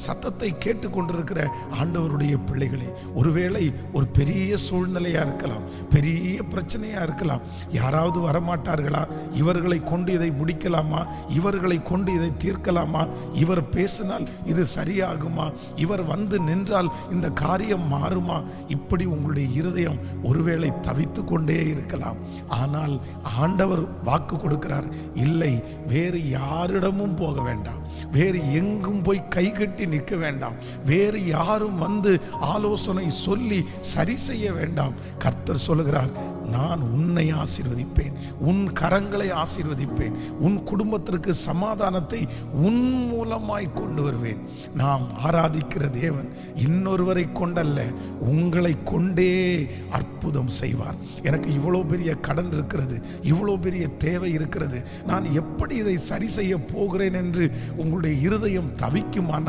சத்தத்தை கேட்டு கொண்டிருக்கிற ஆண்டவருடைய பிள்ளைகளே, ஒருவேளை ஒரு பெரிய சூழ்நிலையா இருக்கலாம், பெரிய பிரச்சனையா இருக்கலாம். யாராவது வரமாட்டார்களா? இவர்களை கொண்டு இதை முடிக்கலாமா? இவர்களை கொண்டு இதை தீர்க்கலாமா? இவர் பேசினால் இது சரியாகுமா? இவர் வந்து நின்றால் இந்த காரியம் மாறுமா? இப்படி உங்களுடைய இருதயம் ஒருவேளை தவித்து கொண்டே இருக்கலாம். ஆனால் ஆண்டவர் வாக்கு கொடுக்கிறார், இல்லை, வேறு யாரிடமும் போக வேண்டாம், வேறு எங்கும் போய் கை கட்டி நிற்க வேண்டாம், வேறு யாரும் வந்து ஆலோசனை சொல்லி சரி செய்ய வேண்டாம். கர்த்தர் சொல்லுகிறார், நான் உன்னை ஆசீர்வதிப்பேன், உன் கரங்களை ஆசீர்வதிப்பேன், உன் குடும்பத்திற்கு சமாதானத்தை உன் மூலமாய் கொண்டு வருவேன். நாம் ஆராதிக்கிற தேவன் இன்னொருவரை கொண்டல்ல, உங்களை கொண்டே அற்புதம் செய்வார். எனக்கு இவ்வளோ பெரிய கடன் இருக்கிறது, இவ்வளோ பெரிய தேவை இருக்கிறது, நான் எப்படி இதை சரி செய்ய போகிறேன் என்று உங்களுடைய இருதயம் தவிக்குமானால்